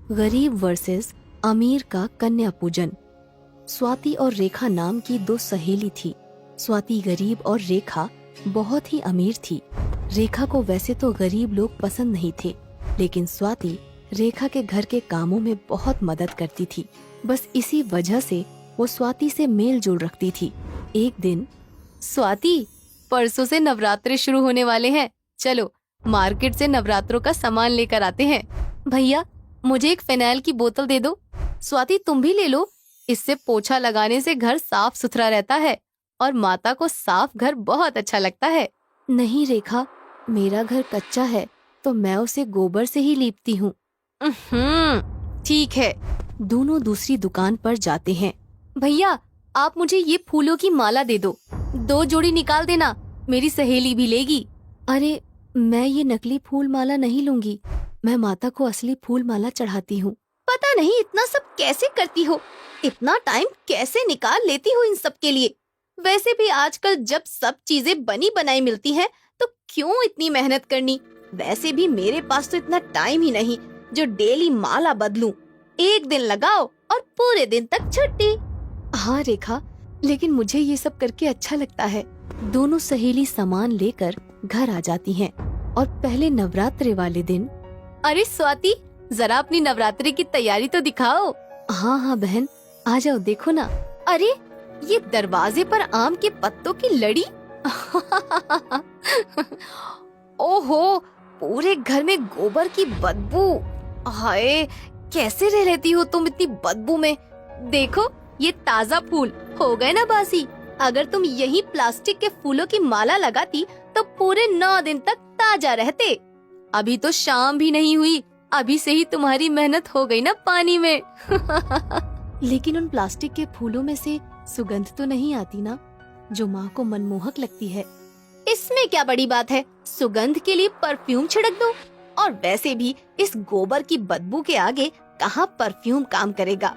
गरीब वर्सेस अमीर का कन्या पूजन। स्वाति और रेखा नाम की दो सहेली थी। स्वाति गरीब और रेखा बहुत ही अमीर थी। रेखा को वैसे तो गरीब लोग पसंद नहीं थे, लेकिन स्वाति रेखा के घर के कामों में बहुत मदद करती थी। बस इसी वजह से वो स्वाति से मेल जोल रखती थी। एक दिन, स्वाति, परसों से नवरात्रे शुरू होने वाले हैं, चलो मार्केट से नवरात्रों का सामान लेकर आते हैं। भैया, मुझे एक फिनाइल की बोतल दे दो। स्वाति, तुम भी ले लो, इससे पोछा लगाने से घर साफ सुथरा रहता है और माता को साफ घर बहुत अच्छा लगता है। नहीं रेखा, मेरा घर कच्चा है तो मैं उसे गोबर से ही लीपती हूँ। ठीक है। दोनों दूसरी दुकान पर जाते हैं। भैया, आप मुझे ये फूलों की माला दे दो। 2 जोड़ी निकाल देना, मेरी सहेली भी लेगी। अरे, मैं ये नकली फूल माला नहीं लूंगी, मैं माता को असली फूल माला चढ़ाती हूँ। पता नहीं इतना सब कैसे करती हो, इतना टाइम कैसे निकाल लेती हो इन सब के लिए। वैसे भी आजकल जब सब चीजें बनी बनाई मिलती हैं, तो क्यों इतनी मेहनत करनी। वैसे भी मेरे पास तो इतना टाइम ही नहीं जो डेली माला बदलूं। एक दिन लगाओ और पूरे दिन तक छुट्टी। हाँ रेखा, लेकिन मुझे ये सब करके अच्छा लगता है। दोनों सहेली सामान लेकर घर आ जाती हैं और पहले नवरात्रे वाले दिन, अरे स्वाति, जरा अपनी नवरात्रि की तैयारी तो दिखाओ। हाँ हाँ बहन, आ जाओ, देखो ना। अरे, ये दरवाजे पर आम के पत्तों की लड़ी। ओहो, पूरे घर में गोबर की बदबू। हाय, कैसे रह लेती हो तुम इतनी बदबू में। देखो, ये ताजा फूल हो गए ना बासी। अगर तुम यही प्लास्टिक के फूलों की माला लगाती तो पूरे 9 दिन तक ताजा रहते। अभी तो शाम भी नहीं हुई, अभी से ही तुम्हारी मेहनत हो गई ना पानी में। लेकिन उन प्लास्टिक के फूलों में से सुगंध तो नहीं आती ना, जो माँ को मनमोहक लगती है। इसमें क्या बड़ी बात है, सुगंध के लिए परफ्यूम छिड़क दो। और वैसे भी इस गोबर की बदबू के आगे कहाँ परफ्यूम काम करेगा।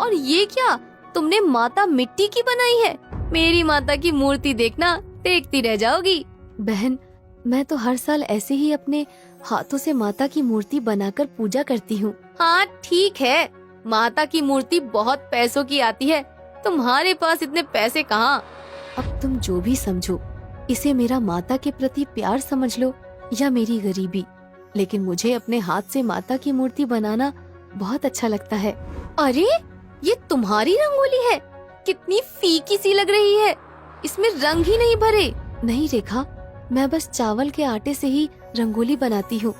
और ये क्या, तुमने माता मिट्टी की बनाई है? मेरी माता की मूर्ति देखना, देखती रह जाओगी। बहन, मैं तो हर साल ऐसे ही अपने हाथों से माता की मूर्ति बनाकर पूजा करती हूँ। हाँ ठीक है, माता की मूर्ति बहुत पैसों की आती है, तुम्हारे पास इतने पैसे कहाँ। अब तुम जो भी समझो, इसे मेरा माता के प्रति प्यार समझ लो या मेरी गरीबी, लेकिन मुझे अपने हाथ से माता की मूर्ति बनाना बहुत अच्छा लगता है। अरे, ये तुम्हारी रंगोली है, कितनी फीकी सी लग रही है, इसमें रंग ही नहीं भरे। नहीं रेखा, मैं बस चावल के आटे से ही रंगोली बनाती हूँ।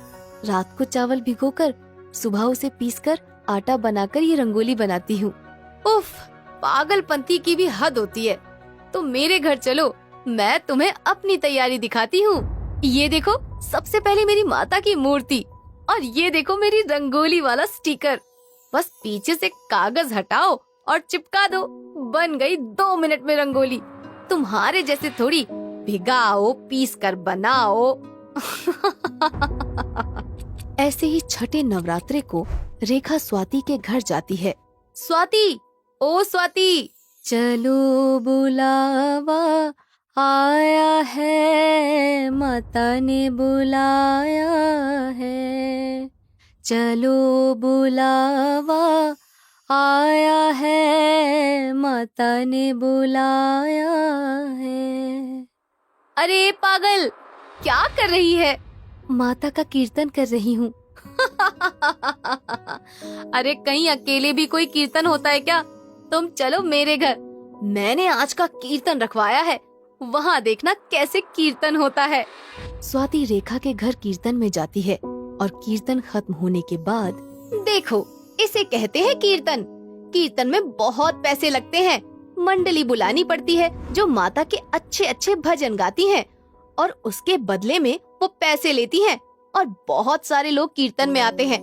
रात को चावल भिगोकर सुबह उसे पीसकर आटा बनाकर ये रंगोली बनाती हूँ। उफ, पागलपंती की भी हद होती है। तो मेरे घर चलो, मैं तुम्हें अपनी तैयारी दिखाती हूँ। ये देखो, सबसे पहले मेरी माता की मूर्ति, और ये देखो मेरी रंगोली वाला स्टिकर। बस पीछे से कागज हटाओ और चिपका दो, बन गई 2 मिनट में रंगोली। तुम्हारे जैसे थोड़ी भिगाओ पीस कर बनाओ। ऐसे ही छठे नवरात्रे को रेखा स्वाति के घर जाती है। स्वाति, ओ स्वाति, चलो बुलावा आया है, माता ने बुलाया है। चलो बुलावा आया है, माता ने बुलाया है। अरे पागल, क्या कर रही है? माता का कीर्तन कर रही हूँ। अरे, कहीं अकेले भी कोई कीर्तन होता है क्या? तुम चलो मेरे घर, मैंने आज का कीर्तन रखवाया है, वहाँ देखना कैसे कीर्तन होता है। स्वाति रेखा के घर कीर्तन में जाती है और कीर्तन खत्म होने के बाद, देखो, इसे कहते हैं कीर्तन। कीर्तन में बहुत पैसे लगते हैं, मंडली बुलानी पड़ती है जो माता के अच्छे अच्छे भजन गाती हैं, और उसके बदले में वो पैसे लेती हैं, और बहुत सारे लोग कीर्तन में आते हैं।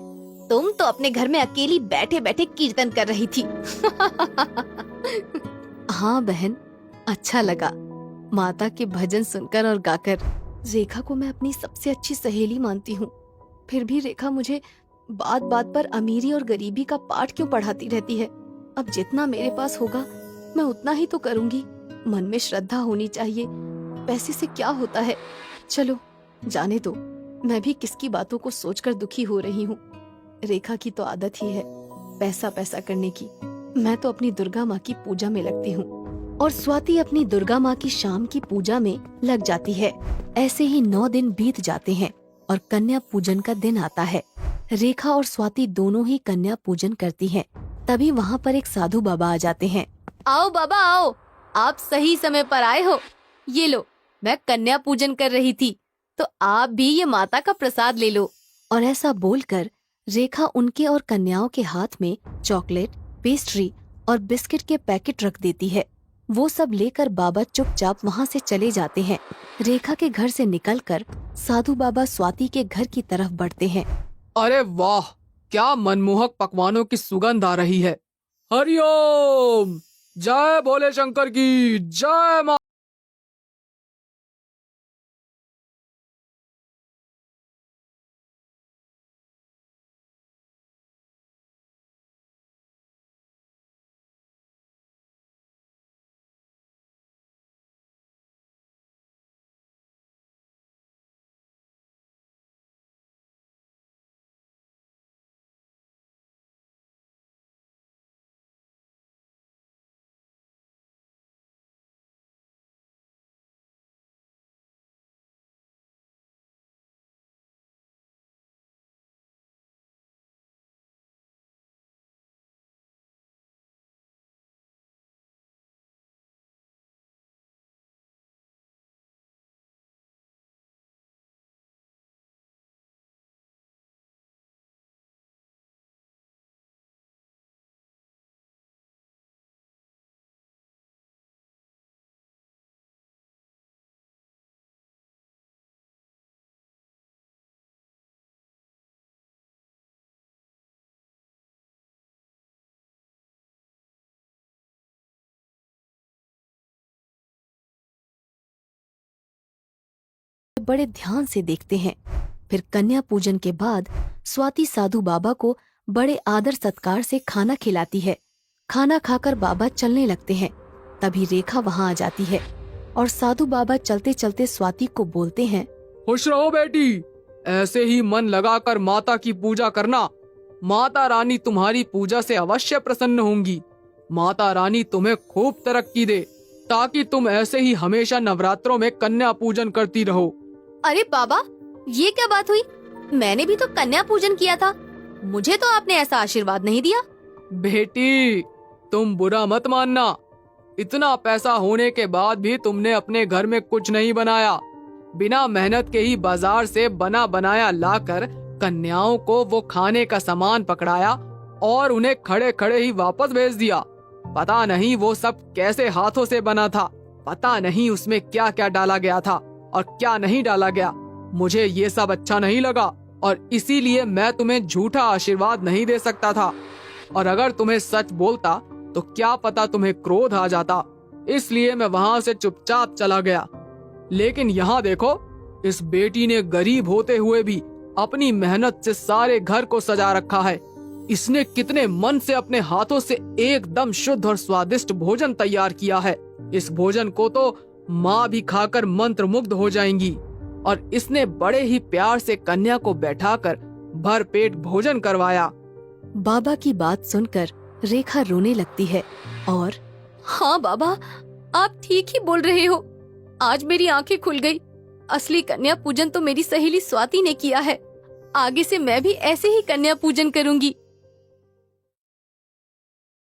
तुम तो अपने घर में अकेली बैठे बैठे कीर्तन कर रही थी। हाँ बहन, अच्छा लगा माता के भजन सुनकर और गाकर। रेखा को मैं अपनी सबसे अच्छी सहेली मानती हूँ, फिर भी रेखा मुझे बात बात पर अमीरी और गरीबी का पाठ क्यों पढ़ाती रहती है। अब जितना मेरे पास होगा मैं उतना ही तो करूँगी। मन में श्रद्धा होनी चाहिए, पैसे से क्या होता है। चलो जाने दो, मैं भी किसकी बातों को सोचकर दुखी हो रही हूँ। रेखा की तो आदत ही है पैसा पैसा करने की। मैं तो अपनी दुर्गा माँ की पूजा में लगती हूँ और स्वाति अपनी दुर्गा माँ की शाम की पूजा में लग जाती है। ऐसे ही 9 दिन बीत जाते हैं और कन्या पूजन का दिन आता है। रेखा और स्वाति दोनों ही कन्या पूजन करती हैं। तभी वहाँ पर एक साधु बाबा आ जाते हैं। आओ बाबा आओ, आप सही समय पर आए हो। ये लो, मैं कन्या पूजन कर रही थी तो आप भी ये माता का प्रसाद ले लो। और ऐसा बोलकर रेखा उनके और कन्याओं के हाथ में चॉकलेट, पेस्ट्री और बिस्किट के पैकेट रख देती है। वो सब लेकर बाबा चुपचाप वहाँ से चले जाते हैं। रेखा के घर से निकलकर साधु बाबा स्वाति के घर की तरफ बढ़ते हैं। अरे वाह, क्या मनमोहक पकवानों की सुगंध आ रही है। हरिओम, जय भोले शंकर की जय मां। बड़े ध्यान से देखते हैं। फिर कन्या पूजन के बाद स्वाति साधु बाबा को बड़े आदर सत्कार से खाना खिलाती है। खाना खाकर बाबा चलने लगते हैं। तभी रेखा वहाँ आ जाती है और साधु बाबा चलते चलते स्वाति को बोलते हैं, खुश रहो बेटी, ऐसे ही मन लगाकर माता की पूजा करना। माता रानी तुम्हारी पूजा से अवश्य प्रसन्न होंगी। माता रानी तुम्हें खूब तरक्की दे ताकि तुम ऐसे ही हमेशा नवरात्रों में कन्या पूजन करती रहो। अरे बाबा, ये क्या बात हुई? मैंने भी तो कन्या पूजन किया था, मुझे तो आपने ऐसा आशीर्वाद नहीं दिया। बेटी, तुम बुरा मत मानना, इतना पैसा होने के बाद भी तुमने अपने घर में कुछ नहीं बनाया। बिना मेहनत के ही बाजार से बना बनाया लाकर कन्याओं को वो खाने का सामान पकड़ाया और उन्हें खड़े खड़े ही वापस भेज दिया। पता नहीं वो सब कैसे हाथों से बना था, पता नहीं उसमें क्या क्या डाला गया था और क्या नहीं डाला गया। मुझे ये सब अच्छा नहीं लगा और इसीलिए मैं तुम्हें झूठा आशीर्वाद नहीं दे सकता था। और अगर तुम्हें सच बोलता तो क्या पता तुम्हें क्रोध आ जाता, इसलिए मैं वहाँ से चुपचाप चला गया। लेकिन यहाँ देखो, इस बेटी ने गरीब होते हुए भी अपनी मेहनत से सारे घर को सजा रखा है। इसने कितने मन से अपने हाथों से एकदम शुद्ध और स्वादिष्ट भोजन तैयार किया है। इस भोजन को तो माँ भी खाकर मंत्रमुग्ध हो जाएंगी। और इसने बड़े ही प्यार से कन्या को बैठाकर भर पेट भोजन करवाया। बाबा की बात सुनकर रेखा रोने लगती है और हाँ बाबा, आप ठीक ही बोल रहे हो। आज मेरी आंखें खुल गई। असली कन्या पूजन तो मेरी सहेली स्वाति ने किया है। आगे से मैं भी ऐसे ही कन्या पूजन करूंगी।